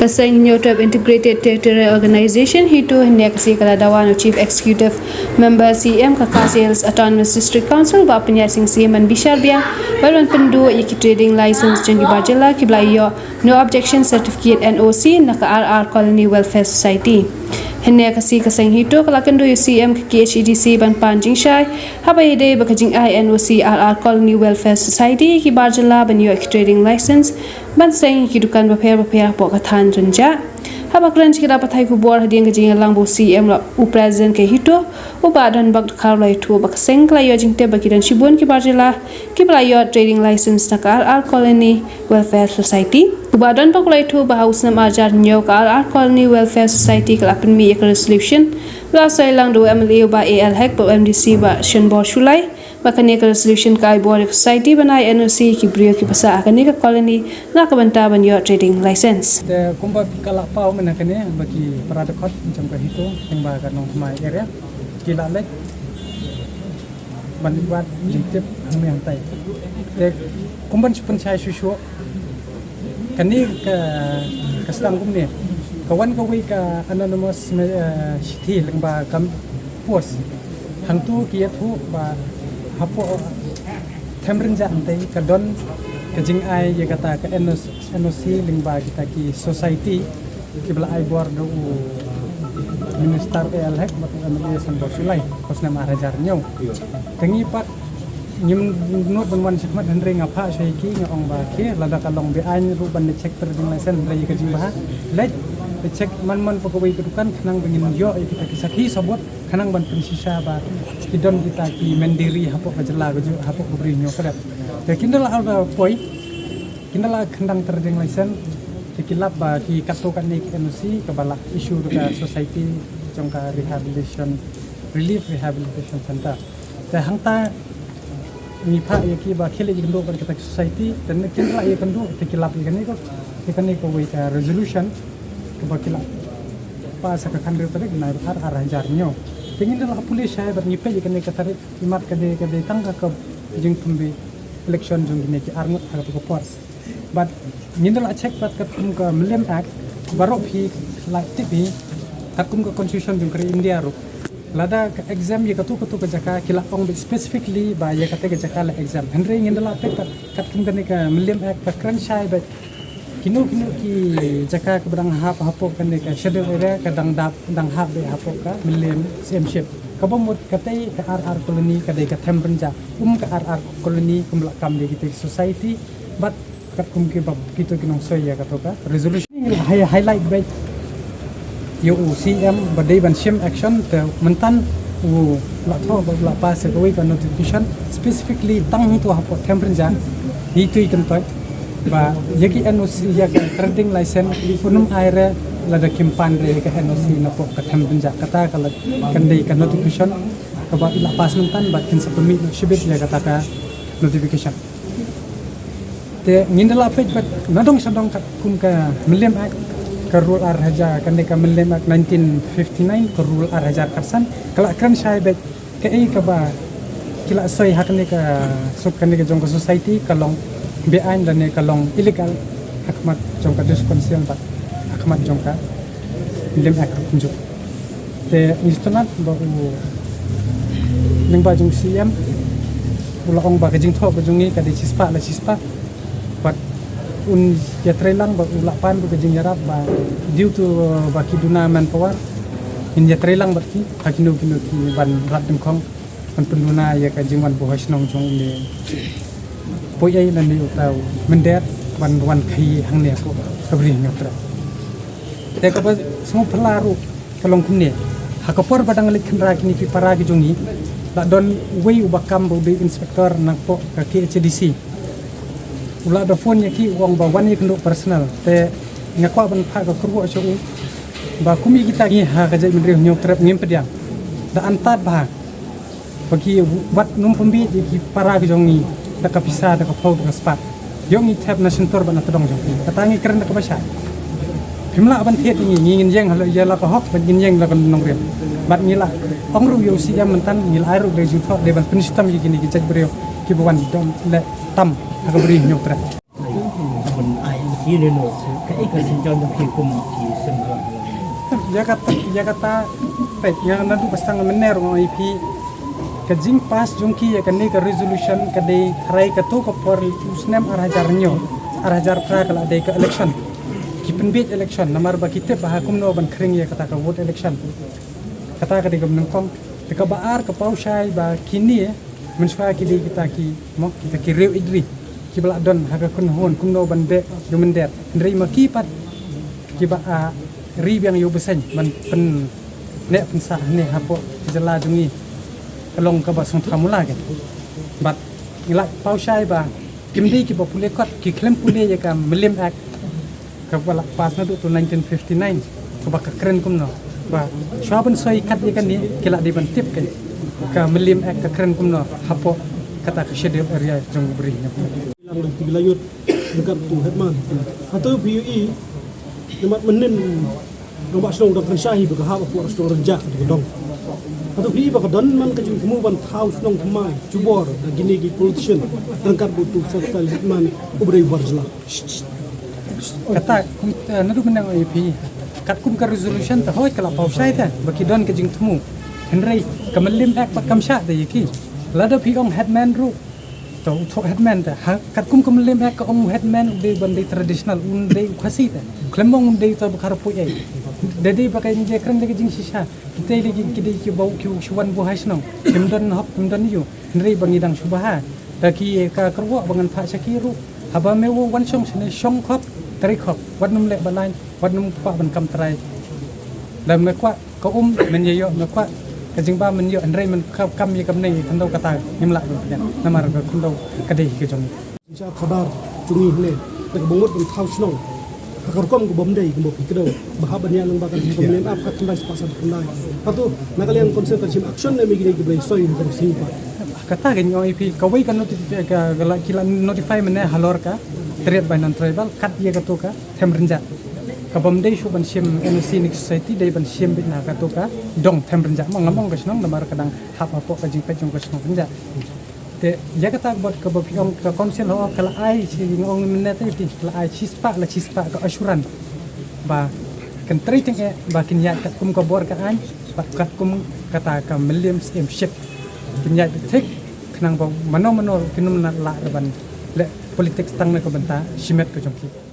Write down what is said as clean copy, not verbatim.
Kasing Nyotab Integrated Territorial Organization Hito Neksi Kaladawan Chief Executive Member CM Kakasils Autonomous District Council Bapanya Sing CM and Bisharbiang Baron Pendu Yiki Trading License Jengi Bajala Kiblayo No Objection Certificate NOC Naka RR Colony Welfare Society Henne kasi kasing hito kalakando UCM KHEDC ban panjing shai habayde bakajing INOC RR Colony Welfare Society ki barjala ban yo trading license ban seng ki dukan baper po kathan ranja habakran kira pathai ku bor hading kajing langbo CM la u present ke hito u badan bak kharlai tu bak seng kla yo jingte bakiran shibun ki barjala ki yo trading license na RR Colony Welfare Society Badan pakulai tu bahaus nam ajar nyo ka RR Colony Welfare Society kalapan mi ek resolution la sai lang do MLA ba AL hack ba MDC ba shenbor shulai bakan ek resolution ka ai bor society banai NOC ki brio ki basa akani ka colony na ka banta ban yo trading license te kumba kala pau mena kane bagi parada khot jam ka hito yang ba kanong mai area kila lek ban wat jitip hang yang tai te kumban chai shushu kani ka sedang kumni kawan kawi ka anonymous city lengba kam post hang tu kia thu ba hapo temrenja antai ka don ka jing ai ye kata ka NOC lengba kita ki society ki bla ai bor do minister el hek mat amli san bosulai kosna maharajar nyau tengi pat nyim not ban sikmat hendre ngapa shaiki ngong ba ke lada kalong be ain ru ban check trading license rai ka jimba lej check man pokoi kedukan kanang bengin yo kita kisaki sabot kanang ban prinsisa ba kidon kita ki mandiri hapo kajela gojo hapo kubri nyo kadap ya kindala alga poi kindala kandang trading license kikilap ba ki katokan ni NOC kabala issue ka society jongka relief rehabilitation center ta hangta ni pa ye ki ba khile ji ndo kita society dan kindra ye kandu tikilap ye kani ko we resolution ke ba kilap pa sa ka khandre tare na har hajar nyo tingin dal police hay bar ni pe ye kani ka tare imat kade tang ka jing tumbi election jong ni ki arngot ha ko force but nindal check pat ka tum ka million act baro phi la tibi takum ka constitution jong kre india ro lada ka exam ye katu ka jaka kila ong specifically ba ye kate ka jaka la exam hendre ngindala pe kat kum ka million act ka kran shai ba kinu ki jaka ka brang hapo kan ka schedule area ka dang hap be hapo ka million same shape ka bomot kate ka RR colony ka de ka thembranja ka RR colony kumla kam de ki society but kat kum ki bab kito kinong soya ka to ka resolution highlight ba yo CM badai ban shim action te mentan u la tho la pa se koi ka notification specifically tang to hapo temperature hi tu item toy ba yaki NOC ya trading license punum aire la da kimpan re ka NOC na po ka temperature kata kala kandai ka notification ka ba ila pas mentan ba kin sa permit shibit ya kata ka notification te ngindala page ba nadong sadong ka kum ka million ka rule arhaja kande ka melemak 1959 ka rule arhaja karsan kala kan shai bet ka ei ka ba kila soi hakne ka sub kande ka jong society kalong beain dan kalong illegal hakmat jong ka diskonsial ba hakmat jong ka lem ak kunjuk te instonat ba u ning ba jong CM ula ong ba ka jing tho ka jongi ka de chispa but un ya trailang ba ulapan ba jing yarap ba due to ba kiduna manpower in ya trailang ba ki hakino ki ban rat dum khong pan penuna ya ka jing wan bo hasnong jong ni poyai na ni utau mendet wan khai hang ne ko kabri nyotra te ka ba smo phlaru kalong kumne hakapor badang lik khandra kini ki para ki jongi la don wei ubakam bo be inspector nang po ka KHDC ula da phone yaki wong ba wan yek ndo personal te ngakwa ban pha ka kurwo cho ba kumi kita ngi ha ka jai mendri nyok trap ngim pediang da antat ba bagi wat num pembi ki para ki jongi da ka pisa da ka phau da spat yongi tap na sentor ban atodong jong katangi keren da ka basha pimla ban thiet ngi ngin jeng hal ya la ka hok ban ngin jeng la kan nong rem bat ngila ong ru yo si jam mentan ngil airu de ju thok de ban pinistam yi gini ki jaj breo ki ban dom le tam agak beri nyok terat. Pun air sini no kesenjangan yang hukum di sengkang. Jakarta pet yang nanti pasang mener ngoi pi kajing pas jungki ya kan ni ke resolution ke de krai ke tu ke por usnem arajarnyo arajar pra kala de ke election kipen bit election namar ba kita bah hukum no ban kring ya kata ka vote election kata ka de gam nangkong de ka baar ke pau shai ba kini ya mensua ki de kita ki mo kita ki rew idri ki bala don ha kun hon kum no ban de yumen der ndri ma ki pat ki ba a ri biang yu besen man pen ne pen sa ne ha po jala jungi kalong ka ba song thamula ke bat ila pau shai ba kimdi ki ba pule kot ki klem pule ya ka milim act ka bala pas na du tu 1959 ka ba ka kren kum no ba shwaban soi kat ya kan ni kila di ban tip ke ka milim act ka kren kum no ha po kata ka schedule area jong beri nya lang ng tiglayot dekat tu hetman atau PUE namat menen nombak sedong dan kansahi berkahap aku harus dong rejak di gedong atau PUE baka don man kajung kemuban tahu sedong kemai cubor dan gini gi politician rengkat butuh serta hetman ubrai barjla kata kum nadu menang IP kat kum ka resolution ta hoy kala pau sai ta baki don ka jing temu henry kamalim ak pat kam sha de yaki lada pi ong headman ru to thok headman ta kat kum kamalim ak ka ong headman de bandi traditional un de khasi ta klemong de to bakar pu ai de de bakai je kran de jing sisa kita de ki ki bau ki shuan bu haisnong kimdon hop kimdon yu henry bangi dang subaha daki ka kerwo bangan pha sakiru haba mewo wan song sene song khop tari khop wat num le balai wat num pa ban kam trai dan me kwa ko men ye yo me kwa ka jing ba men yo andrei men kam ye kam nei kan do kata nimla ya namar ka kun do ka dei ke jong insya khabar tungi ne dak bongot ban tahu sedong akar kom ko bom dei ko mo kido bahaban yang bakal komplain ap ka kendai pasal kendai atau nakalian konsentrasi action ne migini ki blai soi dari simpa kata gen yo ip ka wei kan notify men ne halor ka triat by non tribal kat ye ka to ka them renja ka bom dei shu ban sim NC Nick Society dei ban sim bit na ka to ka dong them renja ngamong ka snong namar kadang hap apo ka jing pa jong ka snong renja te ya kata bot ka ba piong ka council ho kala ai si ngong men te ti kala ai chispa ka assuran ba kan treating e ba kin ya kat kum ka bor ka an ba kat kum kata ka million stem ship kin ya tek knang ba mano kinum na la ban le politics tang na ka banta shimet ka jong ki